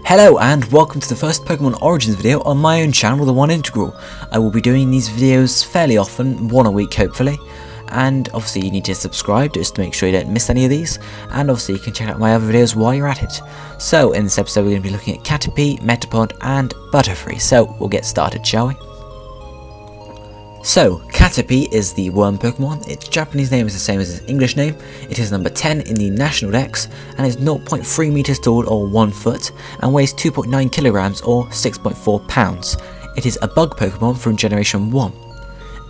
Hello and welcome to the first Pokemon Origins video on my own channel, The One Integral. I will be doing these videos fairly often, one a week hopefully, and obviously you need to subscribe just to make sure you don't miss any of these, and obviously you can check out my other videos while you're at it. So in this episode we're going to be looking at Caterpie, Metapod and Butterfree, so we'll get started, shall we? So, Caterpie is the worm Pokemon. Its Japanese name is the same as its English name. It is number 10 in the national dex and is 0.3 meters tall or 1 foot and weighs 2.9 kilograms or 6.4 pounds. It is a bug Pokemon from Generation 1.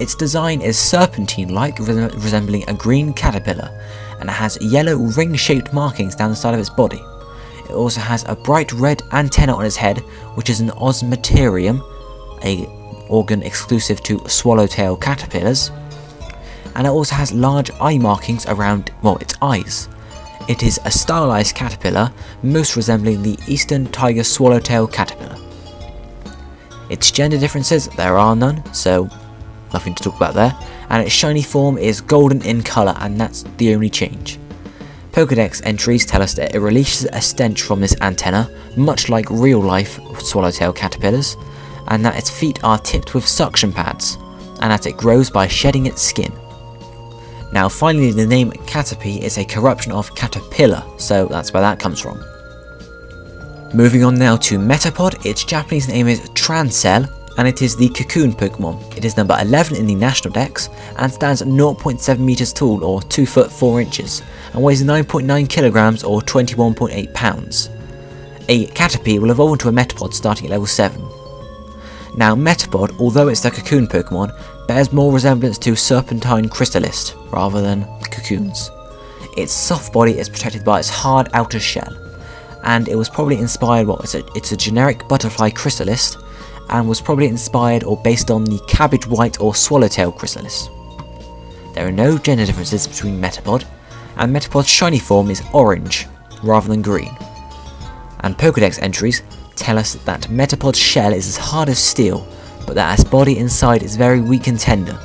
Its design is serpentine-like, resembling a green caterpillar, and it has yellow ring-shaped markings down the side of its body. It also has a bright red antenna on its head, which is an osmeterium, a organ exclusive to swallowtail caterpillars, and it also has large eye markings around, its eyes. It is a stylized caterpillar, most resembling the eastern tiger swallowtail caterpillar. Its gender differences, there are none, so nothing to talk about there, and its shiny form is golden in colour, and that's the only change. Pokédex entries tell us that it releases a stench from this antenna, much like real-life swallowtail caterpillars, and that its feet are tipped with suction pads, and that it grows by shedding its skin. Now finally, the name Caterpie is a corruption of caterpillar, so that's where that comes from. Moving on now to Metapod, its Japanese name is Trancell, and it is the Cocoon Pokemon. It is number 11 in the national dex, and stands at 0.7 meters tall or 2 foot 4 inches, and weighs 9.9 kilograms or 21.8 pounds. A Caterpie will evolve into a Metapod starting at level 7. Now Metapod, although it's the Cocoon Pokemon, bears more resemblance to Serpentine Chrysalis rather than Cocoons. Its soft body is protected by its hard outer shell, and it was probably inspired, it's a generic butterfly chrysalis, and was probably inspired or based on the cabbage white or swallowtail chrysalis. There are no gender differences between Metapod, and Metapod's shiny form is orange rather than green. And Pokédex entries tell us that Metapod's shell is as hard as steel, but that its body inside is very weak and tender.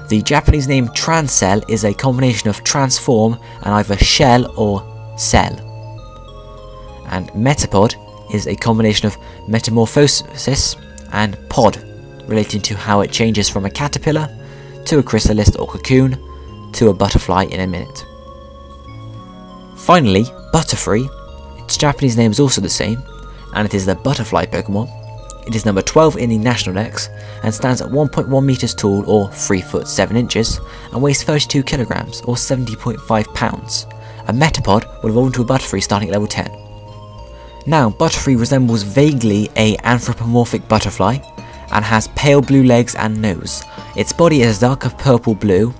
The Japanese name Trancell is a combination of transform and either shell or cell. And Metapod is a combination of metamorphosis and pod, relating to how it changes from a caterpillar to a chrysalis or cocoon to a butterfly in a minute. Finally, Butterfree, its Japanese name is also the same, and it is the butterfly Pokemon. It is number 12 in the national dex and stands at 1.1 meters tall or 3 foot 7 inches and weighs 32 kilograms or 70.5 pounds. A Metapod will evolve into a Butterfree starting at level 10. Now, Butterfree resembles vaguely a anthropomorphic butterfly and has pale blue legs and nose. Its body is darker purple blue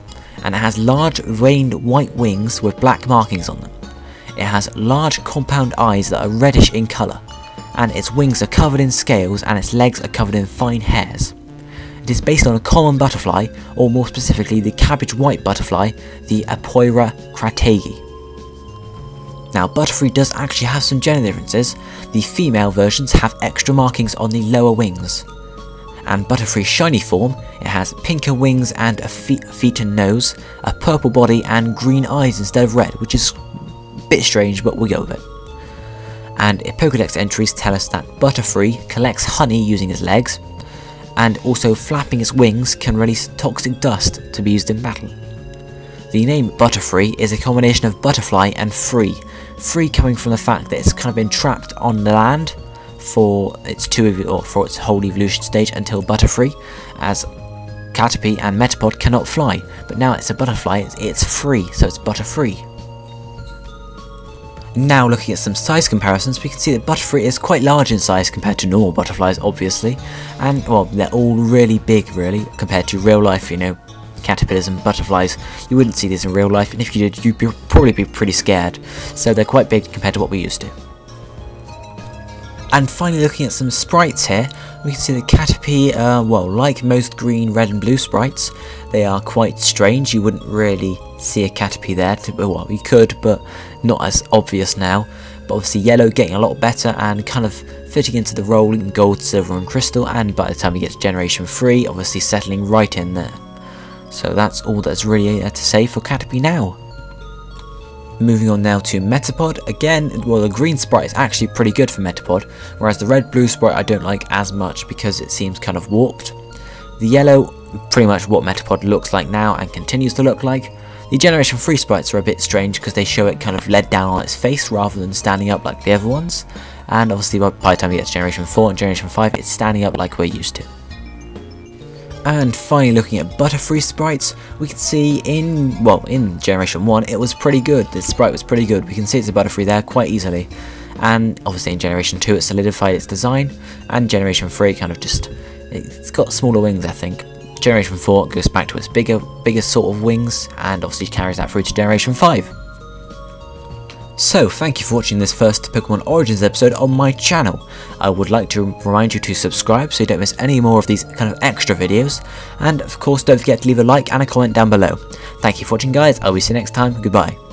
and it has large veined white wings with black markings on them. It has large compound eyes that are reddish in colour, and its wings are covered in scales and its legs are covered in fine hairs. It is based on a common butterfly, or more specifically the cabbage white butterfly, the Apoira crategi. Now Butterfree does actually have some gender differences. The female versions have extra markings on the lower wings. And Butterfree's shiny form, it has pinker wings and a feet and nose, a purple body and green eyes instead of red, which is a bit strange, but we'll go with it. And Pokédex entries tell us that Butterfree collects honey using its legs, and also flapping its wings can release toxic dust to be used in battle. The name Butterfree is a combination of butterfly and free, free coming from the fact that it's kind of been trapped on the land for its whole evolution stage until Butterfree, as Caterpie and Metapod cannot fly, but now it's a butterfly, it's free, so it's Butterfree. Now looking at some size comparisons, we can see that Butterfree is quite large in size compared to normal butterflies, obviously, and they're all really big really compared to real life, caterpillars and butterflies. You wouldn't see these in real life, and if you did, you'd probably be pretty scared, so they're quite big compared to what we used to. And finally, looking at some sprites here, we can see that Caterpie, like most green, red and blue sprites, they are quite strange. You wouldn't really see a Caterpie there. You could, but not as obvious now. But obviously yellow getting a lot better and kind of fitting into the role in gold, silver and crystal, and by the time we get to Generation 3, obviously settling right in there. So that's all that's really to say for Caterpie now. Moving on now to Metapod. Again, well, the green sprite is actually pretty good for Metapod, whereas the red-blue sprite I don't like as much because it seems kind of warped. The yellow, pretty much what Metapod looks like now and continues to look like. The Generation 3 sprites are a bit strange because they show it kind of led down on its face rather than standing up like the other ones. And obviously by the time we get to Generation 4 and Generation 5, it's standing up like we're used to. And finally, looking at Butterfree sprites, we can see in Generation 1 it was pretty good. The sprite was pretty good. We can see it's a Butterfree there quite easily. And obviously in Generation 2 it solidified its design, and Generation 3 kind of it's got smaller wings, I think. Generation 4 goes back to its bigger sort of wings, and obviously carries that through to Generation 5. So, thank you for watching this first Pokemon Origins episode on my channel. I would like to remind you to subscribe so you don't miss any more of these kind of extra videos, and of course don't forget to leave a like and a comment down below. Thank you for watching guys, I'll see you next time, goodbye.